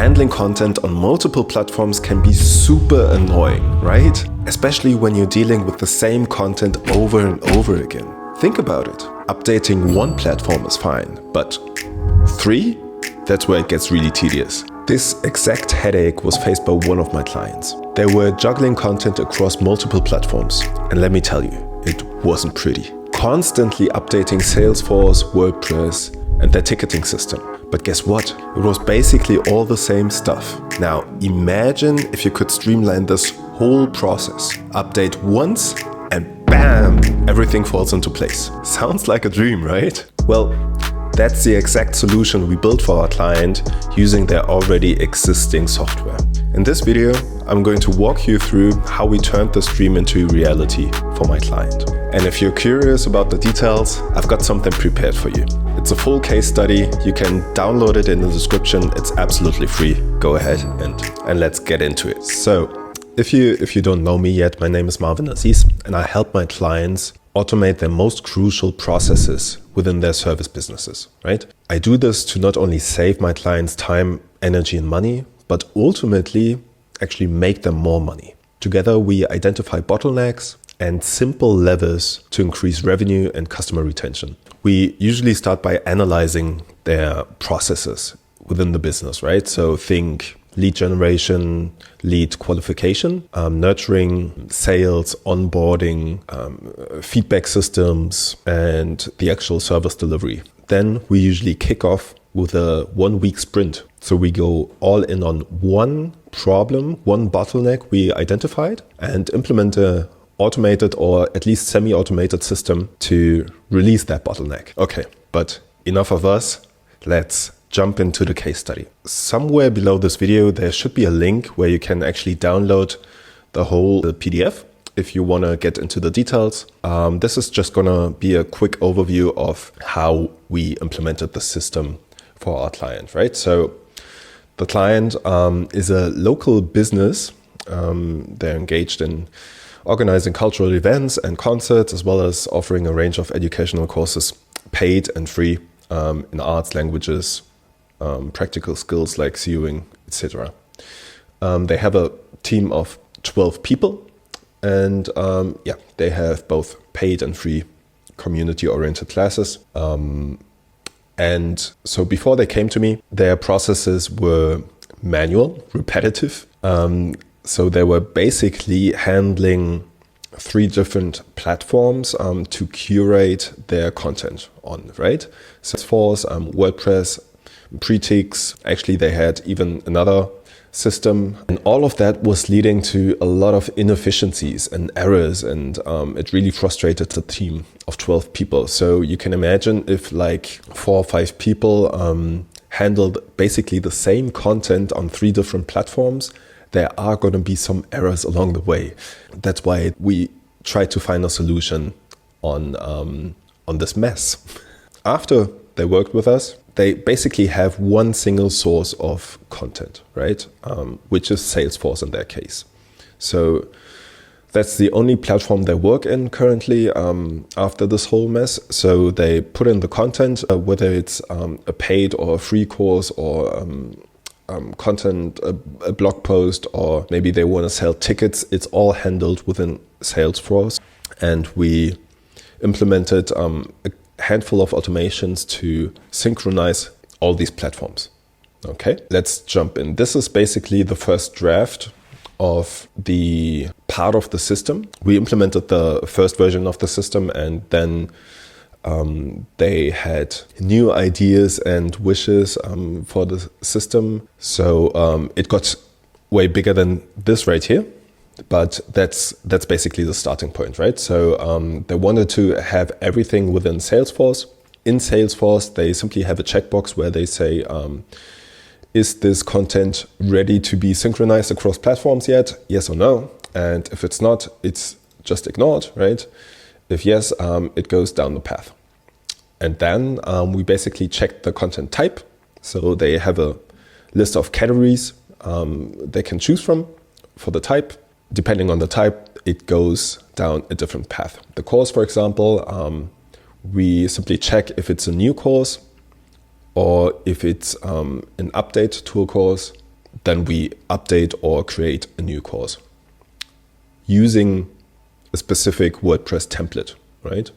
Handling content on multiple platforms can be super annoying, right? Especially when you're dealing with the same content over and over again. Think about it. Updating one platform is fine, but 3? That's where it gets really tedious. This exact headache was faced by one of my clients. They were juggling content across multiple platforms, and let me tell you, it wasn't pretty. Constantly updating Salesforce, WordPress, and their ticketing system. But guess what? It was basically all the same stuff. Now, imagine if you could streamline this whole process. Update once, and bam! Everything falls into place. Sounds like a dream, right? Well, that's the exact solution we built for our client using their already existing software. In this video, I'm going to walk you through how we turned this dream into reality for my client. And if you're curious about the details, I've got something prepared for you. It's a full case study. You can download it in the description. It's absolutely free. Go ahead and let's get into it. So, if you don't know me yet, my name is Marvin Aziz, and I help my clients automate their most crucial processes within their service businesses, right? I do this to not only save my clients time, energy, and money, but ultimately actually make them more money. Together, we identify bottlenecks and simple levers to increase revenue and customer retention. We usually start by analyzing their processes within the business, right? So think lead generation, lead qualification, nurturing, sales, onboarding, feedback systems, and the actual service delivery. Then we usually kick off with a 1-week sprint. So we go all in on one problem, one bottleneck we identified, and implement a automated or at least semi-automated system to release that bottleneck. Okay, but enough of us. Let's jump into the case study. Somewhere below this video, there should be a link where you can actually download the whole PDF if you want to get into the details. This is just going to be a quick overview of how we implemented the system for our client, right? So the client is a local business. They're engaged in organizing cultural events and concerts, as well as offering a range of educational courses, paid and free, in arts, languages, practical skills like sewing, etc. They have a team of 12 people, and they have both paid and free community-oriented classes. And so before they came to me, their processes were manual, repetitive. So they were basically handling 3 different platforms to curate their content on, right? Salesforce, WordPress, Pretix. Actually, they had even another system. And all of that was leading to a lot of inefficiencies and errors. And it really frustrated the team of 12 people. So you can imagine if like 4 or 5 people handled basically the same content on 3 different platforms, there are going to be some errors along the way. That's why we tried to find a solution on this mess. After they worked with us, they basically have one single source of content, right? Which is Salesforce in their case. So that's the only platform they work in currently after this whole mess. So they put in the content, whether it's a paid or a free course or content, a blog post, or maybe they want to sell tickets. It's all handled within Salesforce. And we implemented a handful of automations to synchronize all these platforms. Okay, let's jump in. This is basically the first draft of the part of the system. We implemented the first version of the system, and then they had new ideas and wishes for the system. So it got way bigger than this right here. But that's basically the starting point, right? So they wanted to have everything within Salesforce. In Salesforce, they simply have a checkbox where they say, is this content ready to be synchronized across platforms yet? Yes or no? And if it's not, it's just ignored, right? If yes, it goes down the path. And then we basically check the content type. So they have a list of categories they can choose from for the type. Depending on the type, it goes down a different path. The course, for example, we simply check if it's a new course or if it's an update to a course, then we update or create a new course using a specific WordPress template, right?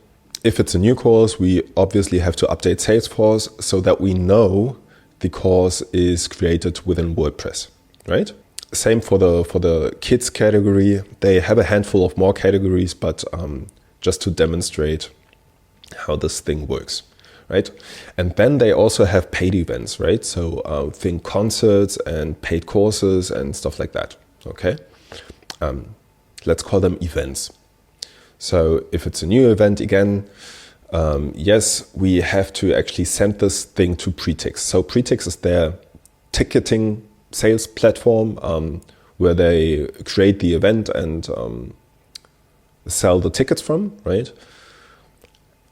If it's a new course, we obviously have to update Salesforce so that we know the course is created within WordPress, right? Same for the kids category. They have a handful of more categories, but just to demonstrate how this thing works, right? And then they also have paid events, right? So think concerts and paid courses and stuff like that, okay? Let's call them events. So if it's a new event again, yes, we have to actually send this thing to Pretix. So Pretix is their ticketing sales platform where they create the event and sell the tickets from, right?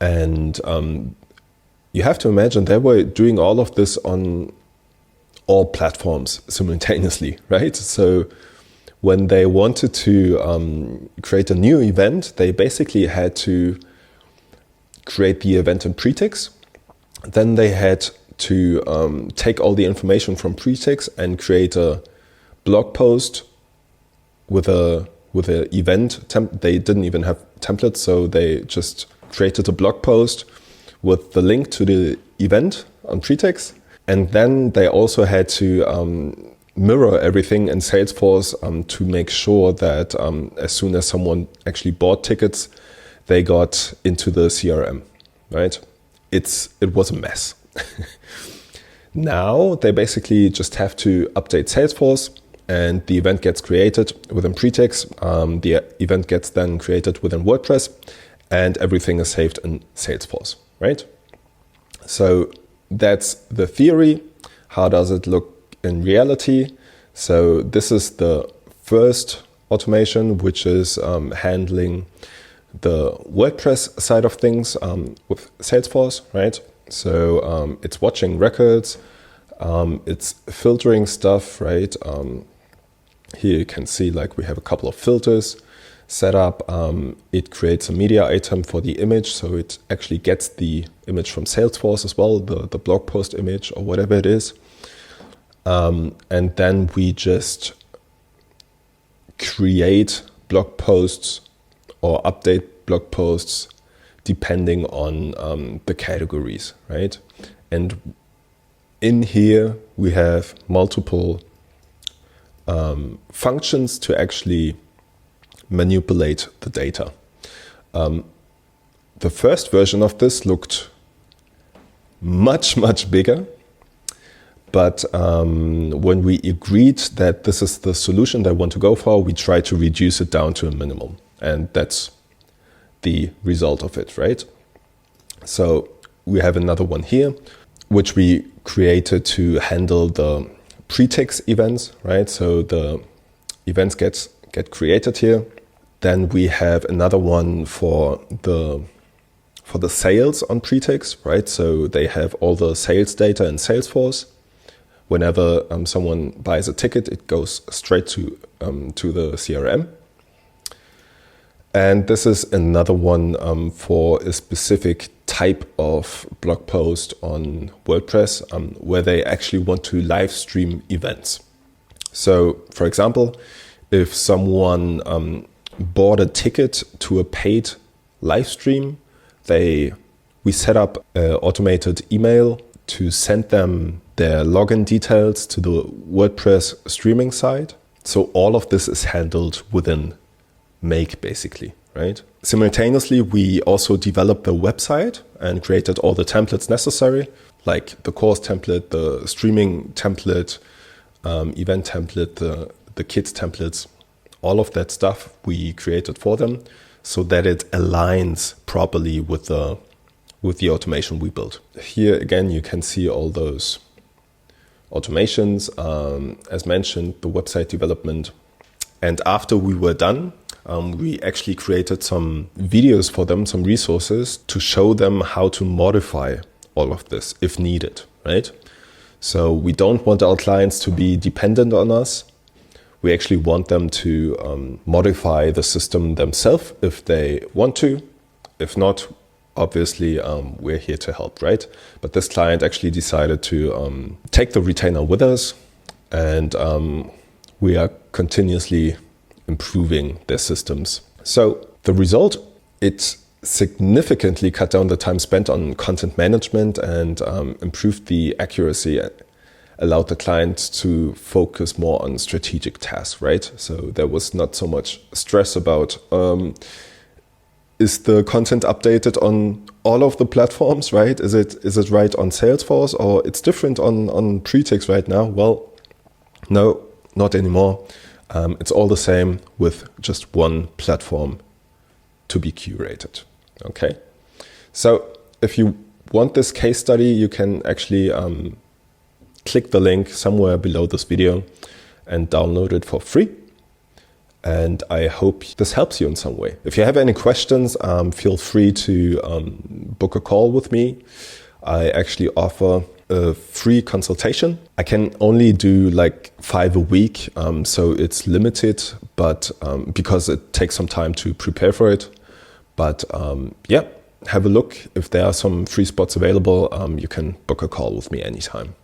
And you have to imagine they were doing all of this on all platforms simultaneously, right? So when they wanted to create a new event, they basically had to create the event in Pretix. Then they had to take all the information from Pretix and create a blog post with a event template. They didn't even have templates, so they just created a blog post with the link to the event on Pretix. And then they also had to mirror everything in Salesforce to make sure that as soon as someone actually bought tickets, they got into the CRM, right? It was a mess. Now they basically just have to update Salesforce and the event gets created within Pretix. The event gets then created within WordPress and everything is saved in Salesforce, right? So that's the theory. How does it look in reality? So this is the first automation, which is handling the WordPress side of things with Salesforce, right? So it's watching records, it's filtering stuff, right? Here you can see like we have a couple of filters set up. It creates a media item for the image, so it actually gets the image from Salesforce as well, the blog post image or whatever it is. And then we just create blog posts or update blog posts depending on the categories, right? And in here we have multiple functions to actually manipulate the data. The first version of this looked much bigger, but when we agreed that this is the solution that I want to go for, we tried to reduce it down to a minimum, and that's the result of it, right? So we have another one here, which we created to handle the Pretix events, right? So the events get created here. Then we have another one for the sales on Pretix, right? So they have all the sales data in Salesforce. Whenever someone buys a ticket, it goes straight to the CRM. And this is another one for a specific type of blog post on WordPress where they actually want to live stream events. So, for example, if someone bought a ticket to a paid live stream, we set up an automated email to send them their login details to the WordPress streaming site. So all of this is handled within Make, basically, right? Simultaneously, we also developed the website and created all the templates necessary, like the course template, the streaming template, event template, the kids templates, all of that stuff we created for them so that it aligns properly with the automation we built. Here again, you can see all those automations, as mentioned, the website development. And after we were done, we actually created some videos for them, some resources to show them how to modify all of this if needed, right? So we don't want our clients to be dependent on us. We actually want them to modify the system themselves if they want to. If not, obviously we're here to help, right? But this client actually decided to take the retainer with us and we are continuously improving their systems. So the result, it significantly cut down the time spent on content management and improved the accuracy, allowed the client to focus more on strategic tasks, right? So there was not so much stress about is the content updated on all of the platforms, right? Is it right on Salesforce, or it's different on Pretix right now? Well, no, not anymore. It's all the same with just one platform to be curated. Okay. So if you want this case study, you can actually click the link somewhere below this video and download it for free. And I hope this helps you in some way. If you have any questions, feel free to book a call with me. I actually offer a free consultation. I can only do like 5 a week, so it's limited, but because it takes some time to prepare for it. But yeah, have a look. If there are some free spots available, you can book a call with me anytime.